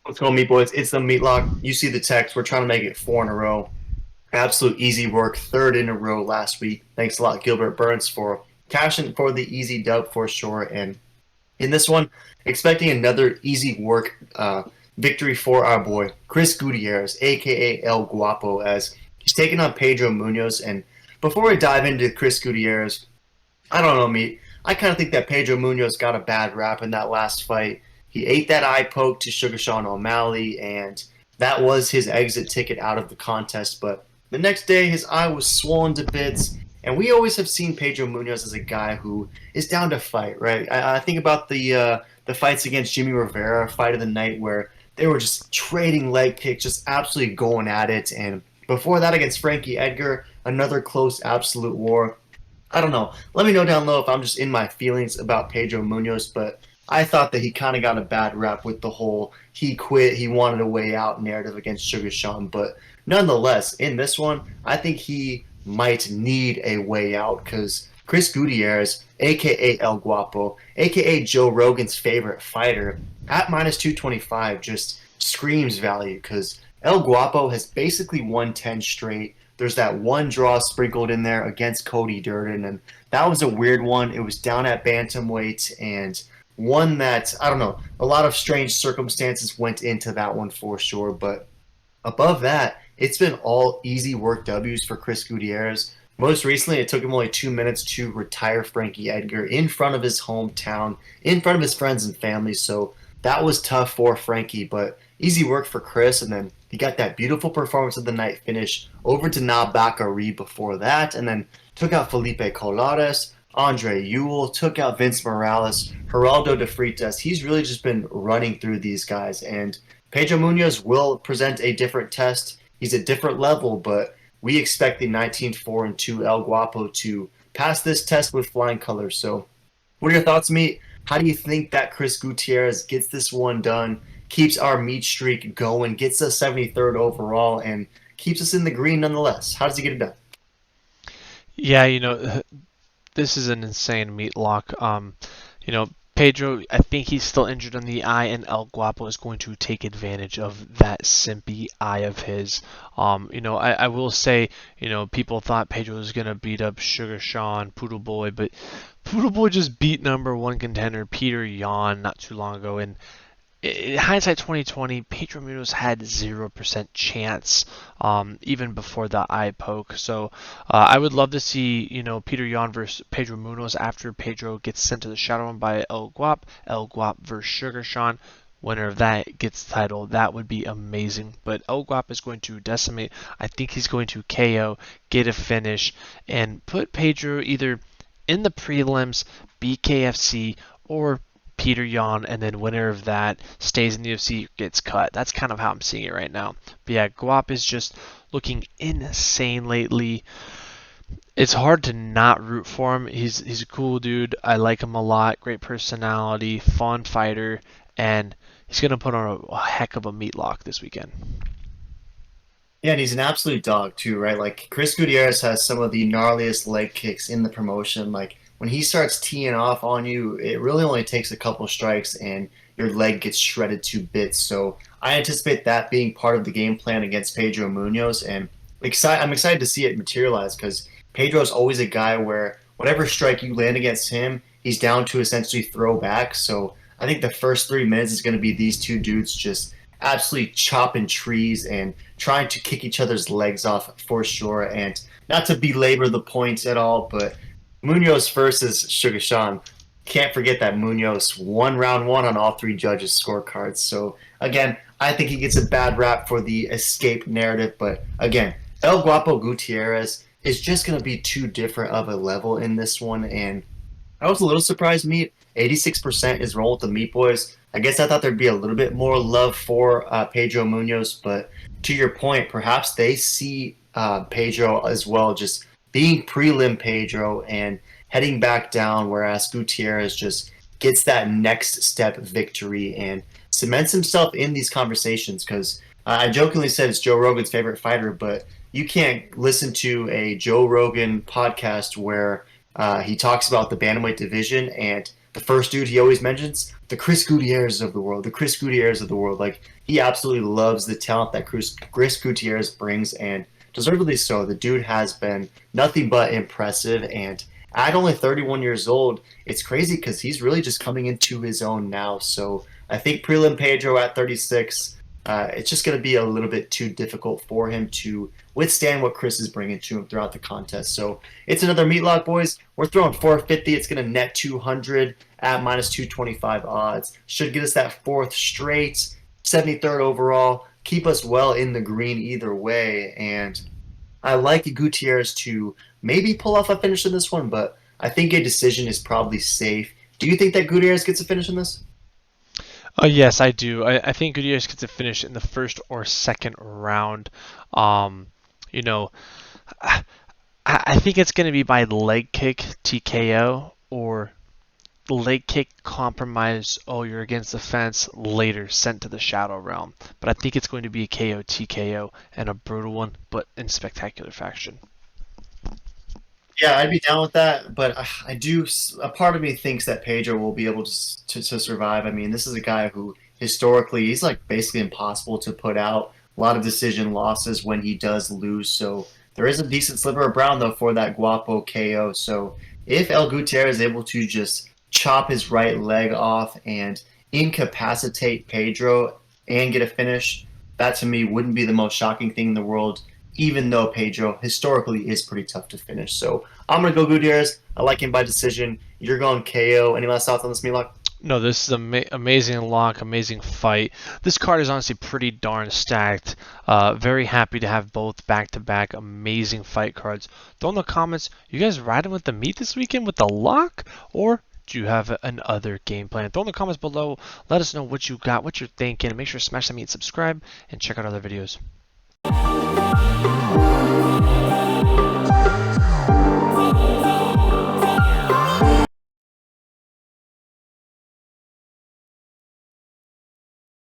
What's going on, Meat Boys? It's the Meatlock. You see the text. We're trying to make it four in a row. Absolute easy work. Third in a row last week. Thanks a lot, Gilbert Burns, for cashing for the easy dub for sure. And in this one, expecting another easy work victory for our boy, Chris Gutierrez, a.k.a. El Guapo, as he's taking on Pedro Munhoz. And before we dive into Chris Gutierrez, I don't know, Meat. I kind of think that Pedro Munhoz got a bad rap in that last fight. He ate that eye poke to Sugar Sean O'Malley, and that was his exit ticket out of the contest. But the next day, his eye was swollen to bits, and we always have seen Pedro Munhoz as a guy who is down to fight, right? I think about the fights against Jimmy Rivera, fight of the night, where they were just trading leg kicks, just absolutely going at it. And before that, against Frankie Edgar, another close absolute war. I don't know. Let me know down low if I'm just in my feelings about Pedro Munhoz, but I thought that he kind of got a bad rap with the whole he quit, he wanted a way out narrative against Sugar Sean. But nonetheless, in this one, I think he might need a way out because Chris Gutierrez, aka El Guapo, aka Joe Rogan's favorite fighter, at minus 225 just screams value because El Guapo has basically won 10 straight. There's that one draw sprinkled in there against Cody Durden, and that was a weird one. It was down at bantamweight, and one that, I don't know, a lot of strange circumstances went into that one for sure. But above that, it's been all easy work W's for Chris Gutierrez. Most recently, it took him only 2 minutes to retire Frankie Edgar in front of his hometown, in front of his friends and family. So that was tough for Frankie, but easy work for Chris. And then he got that beautiful performance of the night finish over to Bakari before that, and then took out Felipe Colares, Andre Ewell, took out Vince Morales, Geraldo de Freitas. He's really just been running through these guys, and Pedro Munhoz will present a different test. He's a different level, but we expect the 19-4-2 El Guapo to pass this test with flying colors. So, what are your thoughts, Meat? How do you think that Chris Gutierrez gets this one done, keeps our meat streak going, gets us 73rd overall, and keeps us in the green nonetheless? How does he get it done? Yeah, this is an insane meat lock. Pedro, I think he's still injured on the eye, and El Guapo is going to take advantage of that simpy eye of his. I will say, people thought Pedro was going to beat up Sugar Sean, Poodle Boy, but Poodle Boy just beat number one contender Peter Yan not too long ago, and in hindsight 2020, Pedro Munhoz had 0% chance even before the eye poke. So I would love to see Peter Yan versus Pedro Munhoz after Pedro gets sent to the shadow room by El Guap. El Guap versus Sugar Sean. Winner of that gets the title. That would be amazing. But El Guap is going to decimate. I think he's going to KO, get a finish, and put Pedro either in the prelims, BKFC, or Peter Yan, and then winner of that stays in the UFC, gets cut. That's kind of how I'm seeing it right now. But yeah, Guap is just looking insane lately. It's hard to not root for him. He's a cool dude. I like him a lot. Great personality, fun fighter, and he's gonna put on a heck of a meat lock this weekend. Yeah, and he's an absolute dog too, right? Like Chris Gutierrez has some of the gnarliest leg kicks in the promotion. Like when he starts teeing off on you, it really only takes a couple strikes and your leg gets shredded to bits. So I anticipate that being part of the game plan against Pedro Munhoz, and I'm excited to see it materialize because Pedro's always a guy where whatever strike you land against him, he's down to essentially throw back. So I think the first 3 minutes is going to be these two dudes just absolutely chopping trees and trying to kick each other's legs off for sure. And not to belabor the points at all, but Munoz versus Sugar Sean. Can't forget that Munoz won round one on all three judges' scorecards. So again, I think he gets a bad rap for the escape narrative, but again, El Guapo Gutierrez is just going to be too different of a level in this one, and I was a little surprised. Meat 86% is rolling with the Meat Boys. I guess I thought there'd be a little bit more love for Pedro Munhoz, but to your point, perhaps they see Pedro as well, just being prelim Pedro and heading back down, whereas Gutierrez just gets that next step victory and cements himself in these conversations. Because I jokingly said it's Joe Rogan's favorite fighter, but you can't listen to a Joe Rogan podcast where he talks about the bantamweight division and the first dude he always mentions, the Chris Gutierrez of the world, the Chris Gutierrez of the world. Like, he absolutely loves the talent that Chris Gutierrez brings, and deservedly so. The dude has been nothing but impressive, and at only 31 years old, it's crazy because he's really just coming into his own now. So I think prelim Pedro at 36, it's just going to be a little bit too difficult for him to withstand what Chris is bringing to him throughout the contest. So it's another meat lock, boys. We're throwing 450. It's going to net 200 at minus 225 odds. Should get us that fourth straight, 73rd overall. Keep us well in the green either way. And I like Gutierrez to maybe pull off a finish in this one, but I think a decision is probably safe. Do you think that Gutierrez gets a finish in this? Yes, I do. I think Gutierrez gets a finish in the first or second round. You know, I think it's going to be by leg kick TKO or leg kick compromise. Oh, you're against the fence. Later sent to the shadow realm. But I think it's going to be a KO TKO and a brutal one, but in spectacular fashion. Yeah, I'd be down with that, but I do. A part of me thinks that Pedro will be able to survive. I mean, this is a guy who historically he's like basically impossible to put out. A lot of decision losses when he does lose. So there is a decent sliver of brown though for that Guapo KO. So if El Gutierrez is able to just chop his right leg off and incapacitate Pedro and get a finish, that to me wouldn't be the most shocking thing in the world, even though Pedro historically is pretty tough to finish. So I'm going to go Gutierrez. I like him by decision. You're going KO. Any last thoughts on this, Meatlock? No, this is amazing lock, amazing fight. This card is honestly pretty darn stacked. Very happy to have both back-to-back amazing fight cards. Throw in the comments, you guys riding with the meat this weekend with the lock? Or do you have another game plan? Throw in the comments below. Let us know what you got, what you're thinking. Make sure to smash that meat, subscribe, and check out other videos.